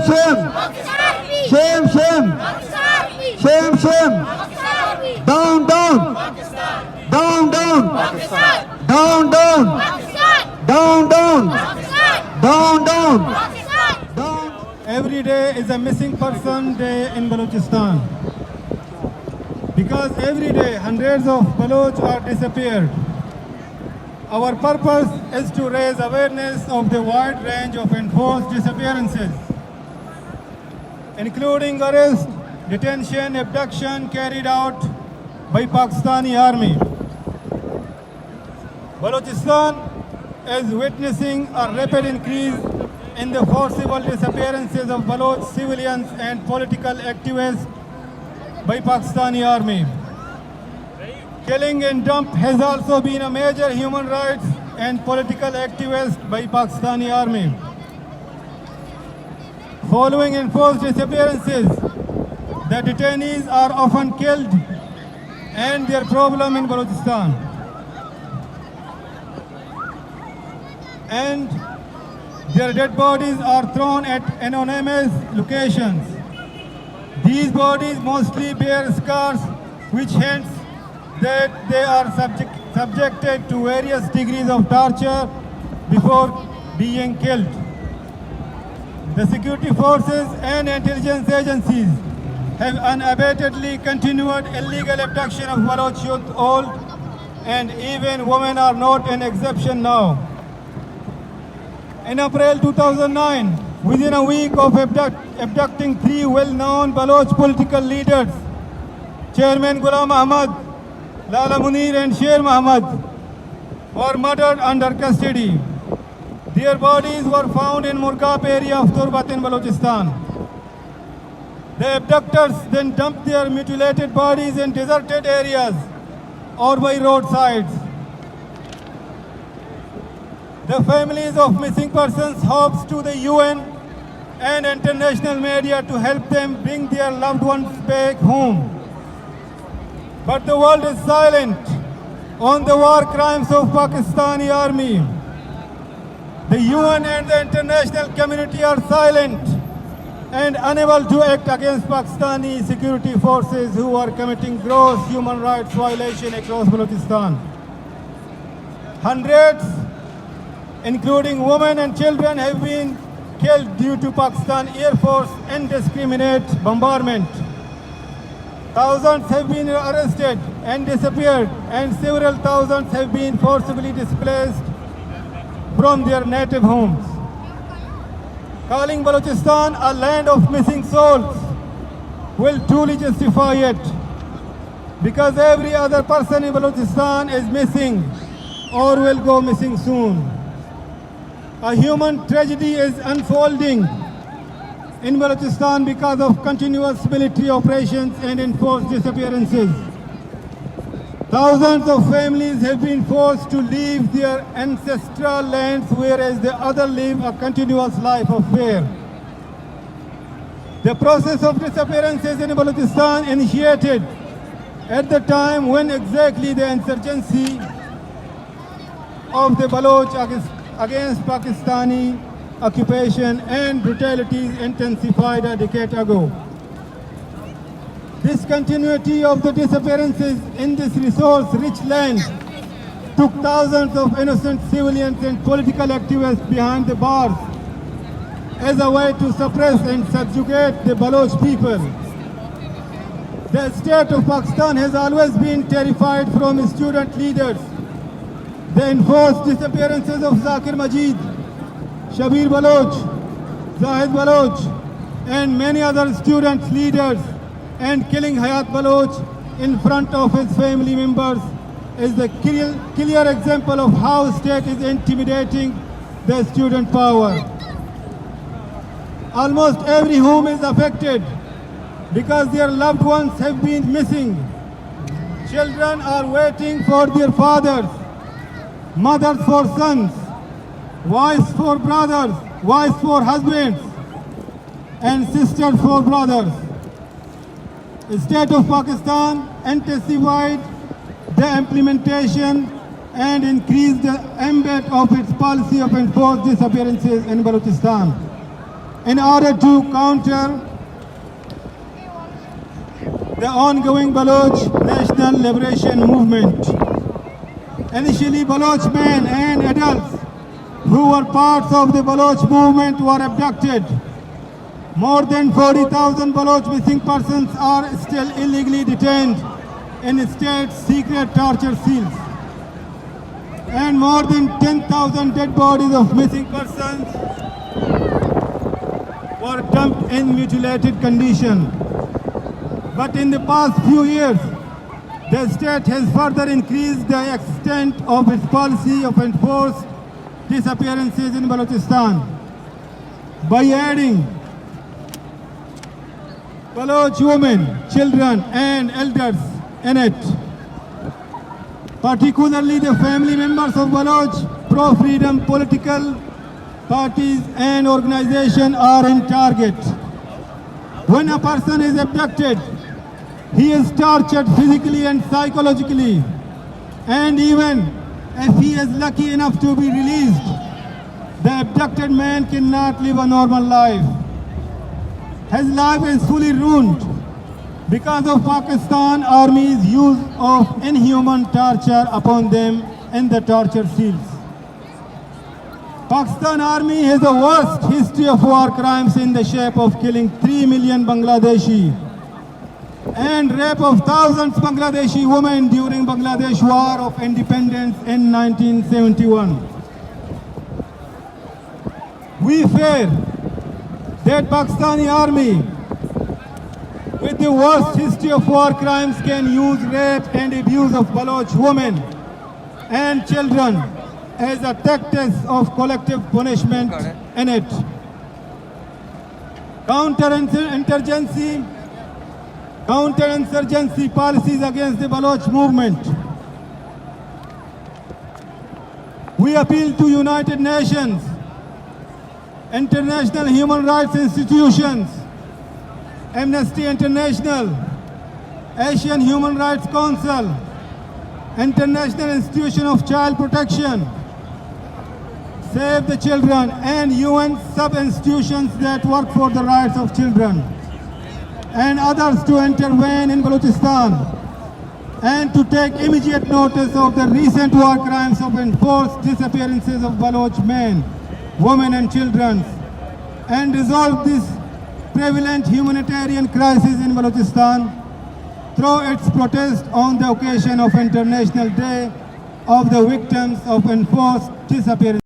shame. Shame, shame. Shame, shame. Down, down. Down, down. Down, down. Down, down. Down, down. Down. Every day is a missing person day in Balochistan. Because every day hundreds of Baloch are disappeared. Our purpose is to raise awareness of the wide range of enforced disappearances, including arrest, detention, abduction carried out by Pakistani army. Balochistan is witnessing a rapid increase in the forcible disappearances of Baloch civilians and political activists by Pakistani army. Killing and dump has also been a major human rights and political activist by Pakistani army. Following enforced disappearances, the detainees are often killed and their problem in Balochistan. And their dead bodies are thrown at anonymous locations. These bodies mostly bear scars, which hints that they are subjected to various degrees of torture before being killed. The security forces and intelligence agencies have unabatedly continued illegal abduction of Baloch youth, old, and even women are not an exception now. In April 2009, within a week of abducting three well-known Baloch political leaders, Chairman Ghulam Ahmad, Lala Munir and Sher Muhammad, were murdered under custody. Their bodies were found in Murgab area of Turbat in Balochistan. The abductors then dumped their mutilated bodies in deserted areas or by roadsides. The families of missing persons hopes to the UN and international media to help them bring their loved ones back home. But the world is silent on the war crimes of Pakistani army. The UN and the international community are silent and unable to act against Pakistani security forces who are committing gross human rights violation across Balochistan. Hundreds, including women and children, have been killed due to Pakistan Air Force indiscriminate bombardment. Thousands have been arrested and disappeared, and several thousands have been forcibly displaced from their native homes. Calling Balochistan a land of missing souls will truly justify it, because every other person in Balochistan is missing or will go missing soon. A human tragedy is unfolding in Balochistan because of continuous military operations and enforced disappearances. Thousands of families have been forced to leave their ancestral lands, whereas the others live a continuous life of fear. The process of disappearances in Balochistan initiated at the time when exactly the insurgency of the Baloch against Pakistani occupation and brutalities intensified a decade ago. This continuity of the disappearances in this resource-rich land took thousands of innocent civilians and political activists behind the bars as a way to suppress and subjugate the Baloch people. The state of Pakistan has always been terrified from student leaders. The enforced disappearances of Zakir Majid, Shabir Baloch, Zahid Baloch, and many other student leaders, and killing Hayat Baloch in front of his family members is the clear example of how state is intimidating the student power. Almost every home is affected because their loved ones have been missing. Children are waiting for their fathers, mothers for sons, wives for brothers, wives for husbands, and sisters for brothers. The state of Pakistan intensified the implementation and increased the ambit of its policy of enforced disappearances in Balochistan. in order to counter the ongoing Baloch National Liberation Movement. Initially, Baloch men and adults who were parts of the Baloch movement were abducted. More than 40,000 Baloch missing persons are still illegally detained in state secret torture cells. And more than 10,000 dead bodies of missing persons were dumped in mutilated condition. But in the past few years, the state has further increased the extent of its policy of enforced disappearances in Balochistan by adding Baloch women, children and elders in it. Particularly the family members of Baloch pro-freedom political parties and organizations are in target. When a person is abducted, he is tortured physically and psychologically, and even if he is lucky enough to be released, the abducted man cannot live a normal life. His life is fully ruined because of Pakistan Army's use of inhuman torture upon them in the torture cells. Pakistan Army has a worst history of war crimes in the shape of killing 3 million Bangladeshi and rape of thousands of Bangladeshi women during Bangladesh War of Independence in 1971. We fear that Pakistani Army, with the worst history of war crimes, can use rape and abuse of Baloch women and children as a tactic of collective punishment in it. Counterinsurgency policies against the Baloch movement. We appeal to United Nations, international human rights institutions, Amnesty International, Asian Human Rights Council, International Institution of Child Protection, Save the Children, and UN sub-institutions that work for the rights of children, and others to intervene in Balochistan and to take immediate notice of the recent war crimes of enforced disappearances of Baloch men, women and children, and resolve this prevalent humanitarian crisis in Balochistan through its protest on the occasion of International Day of the Victims of Enforced Disappearance.